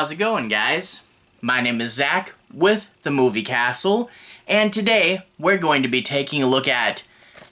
How's it going, guys? My name is Zach with the Movie Castle, and today we're going to be taking a look at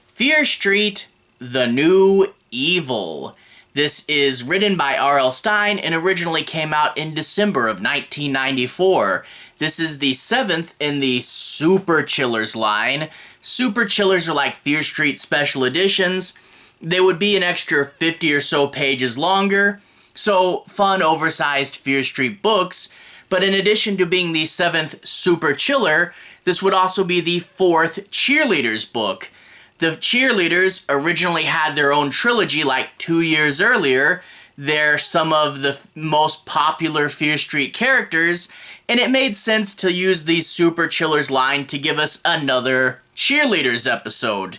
Fear Street, the New Evil. This is written by R.L. Stine and originally came out in December of 1994. This is the 7th in the Super Chillers line. Super Chillers are like Fear Street special editions. They would be an extra 50 or so pages longer, so fun, oversized Fear Street books. But in addition to being the 7th Super Chiller, this would also be the 4th Cheerleaders book. The Cheerleaders originally had their own trilogy like 2 years earlier. They're some of the most popular Fear Street characters, and it made sense to use the Super Chillers line to give us another Cheerleaders episode.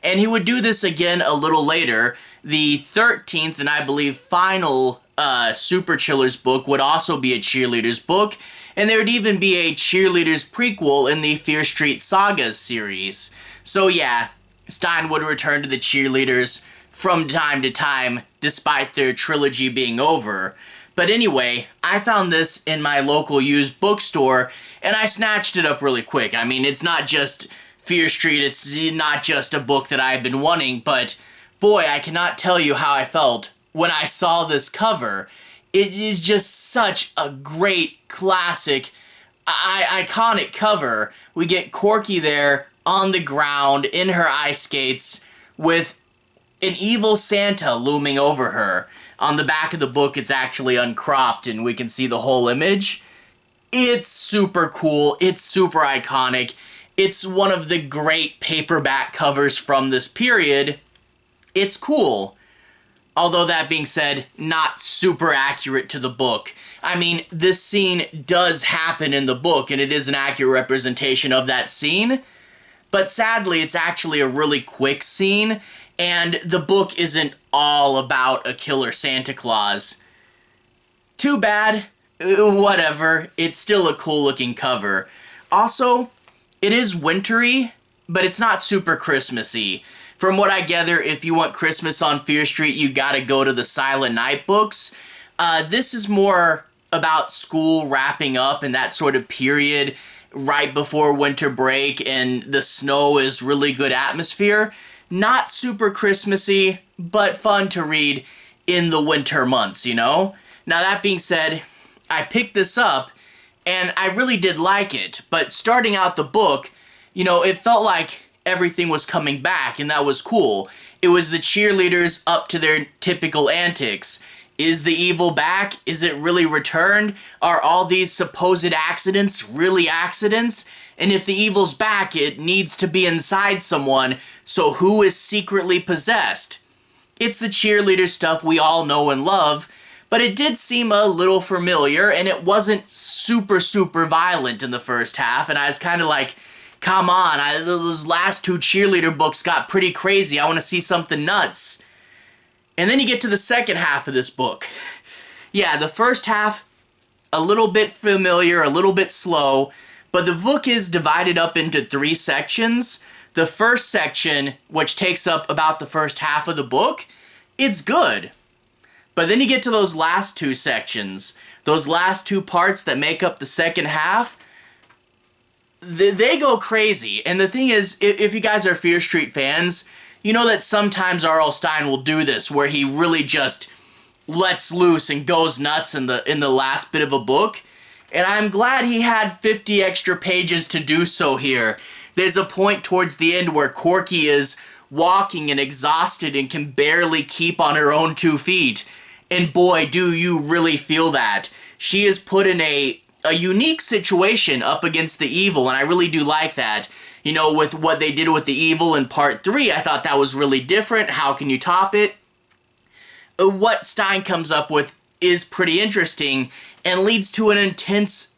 And he would do this again a little later. The 13th and I believe final Super Chillers book would also be a Cheerleaders book, and there would even be a Cheerleaders prequel in the Fear Street Sagas series. So yeah, Stine would return to the Cheerleaders from time to time, despite their trilogy being over. But anyway, I found this in my local used bookstore, and I snatched it up really quick. I mean, it's not just Fear Street, it's not just a book that I've been wanting, but boy, I cannot tell you how I felt when I saw this cover. It is just such a great, classic, iconic cover. We get Corky there on the ground in her ice skates with an evil Santa looming over her. On the back of the book, it's actually uncropped and we can see the whole image. It's super cool. It's super iconic. It's one of the great paperback covers from this period. It's cool. Although that being said, not super accurate to the book. I mean, this scene does happen in the book and it is an accurate representation of that scene. But sadly, it's actually a really quick scene, and the book isn't all about a killer Santa Claus. Too bad. Whatever. It's still a cool-looking cover. Also, it is wintry, but it's not super Christmassy. From what I gather, if you want Christmas on Fear Street, you gotta go to the Silent Night books. This is more about school wrapping up and that sort of period right before winter break, and the snow is really good atmosphere. Not super Christmassy, but fun to read in the winter months, you know? Now that being said, I picked this up, and I really did like it, but starting out the book, you know, it felt like everything was coming back, and that was cool. It was the cheerleaders up to their typical antics. Is the evil back? Is it really returned? Are all these supposed accidents really accidents? And if the evil's back, it needs to be inside someone, so who is secretly possessed? It's the cheerleader stuff we all know and love, but it did seem a little familiar, and it wasn't super violent in the first half, and I was kind of like, come on, those last two cheerleader books got pretty crazy, I want to see something nuts. And then you get to the second half of this book. Yeah, the first half, a little bit familiar, a little bit slow, but the book is divided up into 3 sections. The first section, which takes up about the first half of the book, it's good. But then you get to those last 2 sections, those last 2 parts that make up the second half, they go crazy. And the thing is, if you guys are Fear Street fans, you know that sometimes R.L. Stine will do this, where he really just lets loose and goes nuts in the last bit of a book. And I'm glad he had 50 extra pages to do so here. There's a point towards the end where Corky is walking and exhausted and can barely keep on her own 2 feet. And boy, do you really feel that. She is put in a unique situation up against the evil, and I really do like that. You know, with what they did with the evil in part 3, I thought that was really different. How can you top it? What Stine comes up with is pretty interesting and leads to an intense,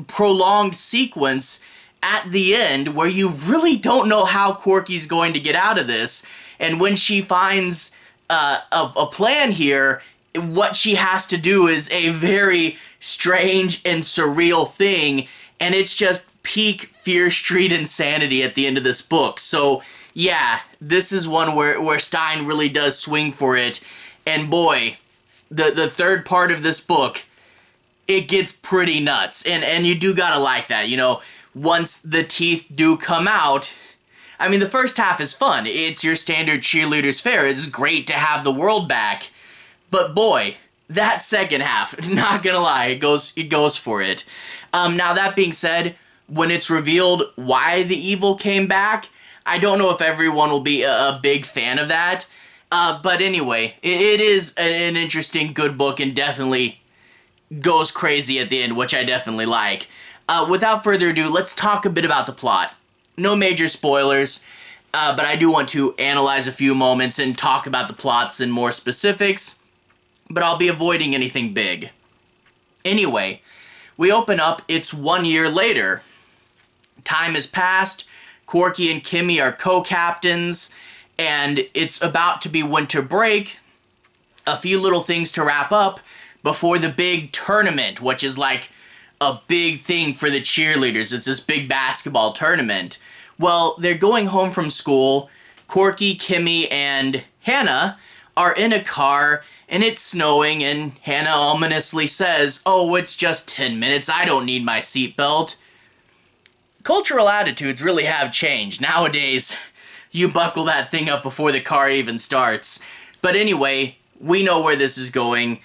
prolonged sequence at the end where you really don't know how Corky's going to get out of this. And when she finds a plan here, what she has to do is a very strange and surreal thing, and it's just peak Fear Street insanity at the end of this book. So yeah, this is one where Stine really does swing for it, and boy, the third part of this book it gets pretty nuts. And you do gotta like that, you know, once the teeth do come out. I mean, the first half is fun. It's your standard cheerleaders fare. It's great to have the world back. But boy, that second half, not gonna lie, it goes for it. Now that being said, when it's revealed why the evil came back, I don't know if everyone will be a big fan of that. But anyway, it is an interesting, good book and definitely goes crazy at the end, which I definitely like. Without further ado, let's talk a bit about the plot. No major spoilers, but I do want to analyze a few moments and talk about the plots in more specifics, but I'll be avoiding anything big. Anyway, we open up, it's 1 year later. Time has passed, Corky and Kimmy are co-captains, and it's about to be winter break. A few little things to wrap up before the big tournament, which is like a big thing for the cheerleaders. It's this big basketball tournament. Well, they're going home from school. Corky, Kimmy, and Hannah are in a car, and it's snowing, and Hannah ominously says, "Oh, it's just 10 minutes. I don't need my seatbelt." Cultural attitudes really have changed. Nowadays, you buckle that thing up before the car even starts. But anyway, we know where this is going.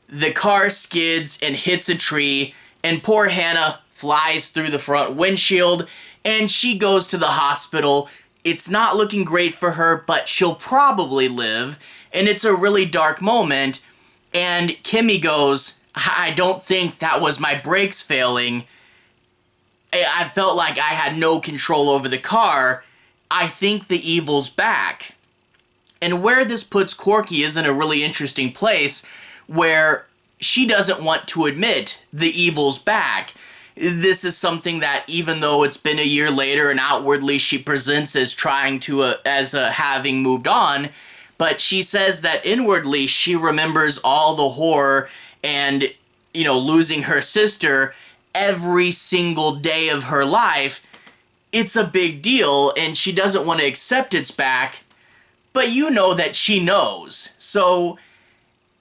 The car skids and hits a tree, and poor Hannah flies through the front windshield, and she goes to the hospital. It's not looking great for her, but she'll probably live, and it's a really dark moment, and Kimmy goes, "I don't think that was my brakes failing. I felt like I had no control over the car. I think the evil's back." And where this puts Corky is in a really interesting place, where she doesn't want to admit the evil's back. This is something that, even though it's been a year later and outwardly she presents as trying to, having moved on, but she says that inwardly she remembers all the horror and, you know, losing her sister every single day of her life. It's a big deal, and she doesn't want to accept it's back, but you know that she knows. So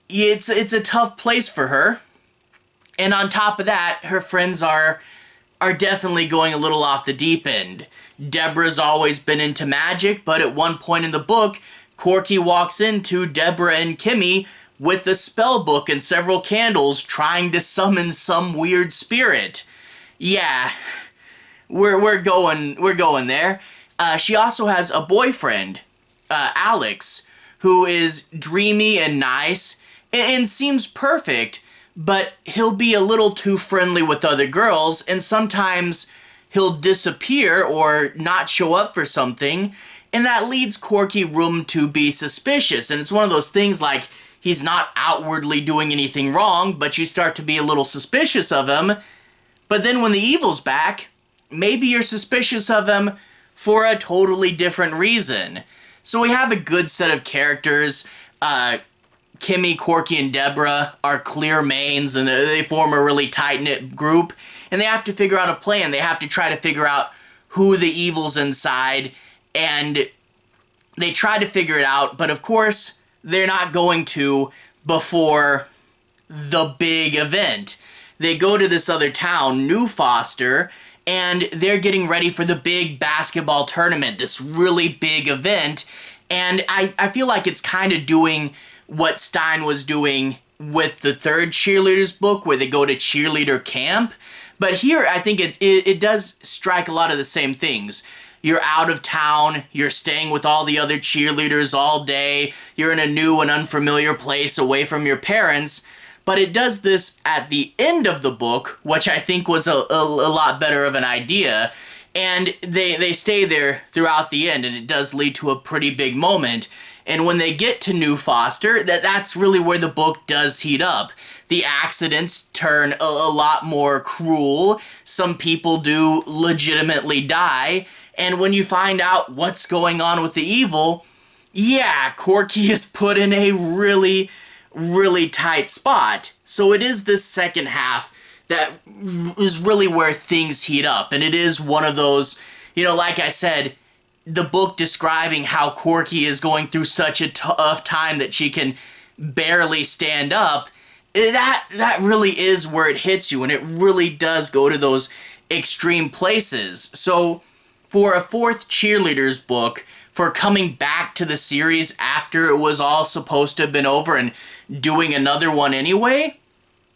it's a tough place for her. And on top of that, her friends are definitely going a little off the deep end. Deborah's always been into magic, but at one point in the book, Corky walks into Deborah and Kimmy with the spell book and several candles trying to summon some weird spirit. Yeah, we're going there. She also has a boyfriend, Alex, who is dreamy and nice and seems perfect, but he'll be a little too friendly with other girls, and sometimes he'll disappear or not show up for something, and that leads Corky room to be suspicious. And it's one of those things like, he's not outwardly doing anything wrong, but you start to be a little suspicious of him. But then when the evil's back, maybe you're suspicious of him for a totally different reason. So we have a good set of characters. Kimmy, Corky, and Deborah are clear mains, and they form a really tight-knit group, and they have to figure out a plan. They have to try to figure out who the evil's inside, and they try to figure it out, but of course, they're not going to before the big event. They go to this other town, New Foster, and they're getting ready for the big basketball tournament, this really big event, and I feel like it's kind of doing what Stine was doing with the third Cheerleaders book, where they go to cheerleader camp. But here, I think it does strike a lot of the same things. You're out of town, you're staying with all the other cheerleaders all day, you're in a new and unfamiliar place away from your parents, but it does this at the end of the book, which I think was a lot better of an idea, and they stay there throughout the end, and it does lead to a pretty big moment. And when they get to New Foster, that's really where the book does heat up. The accidents turn a lot more cruel. Some people do legitimately die. And when you find out what's going on with the evil, yeah, Corky is put in a really, really tight spot. So it is this second half that is really where things heat up. And it is one of those, you know, like I said, the book describing how Corky is going through such a tough time that she can barely stand up, that really is where it hits you, and it really does go to those extreme places. So for a fourth cheerleaders book, for coming back to the series after it was all supposed to have been over and doing another one anyway,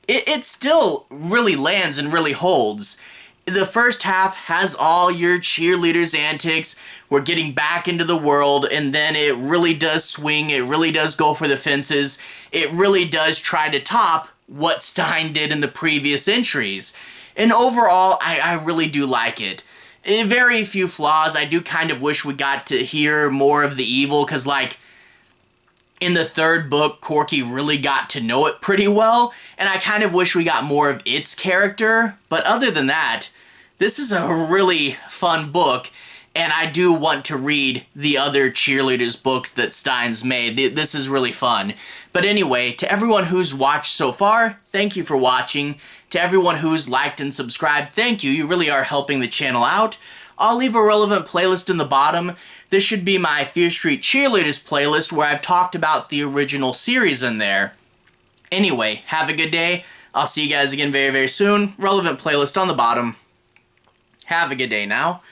it still really lands and really holds. The first half has all your cheerleaders' antics. We're getting back into the world, and then it really does swing. It really does go for the fences. It really does try to top what Stine did in the previous entries. And overall, I really do like it. Very few flaws. I do kind of wish we got to hear more of the evil, because, like, in the third book, Corky really got to know it pretty well, and I kind of wish we got more of its character. But other than that, this is a really fun book, and I do want to read the other cheerleaders books that Stine's made. This is really fun. But anyway, to everyone who's watched so far, thank you for watching. To everyone who's liked and subscribed, thank you. You really are helping the channel out. I'll leave a relevant playlist in the bottom. This should be my Fear Street Cheerleaders playlist, where I've talked about the original series in there. Anyway, have a good day. I'll see you guys again very, very soon. Relevant playlist on the bottom. Have a good day now.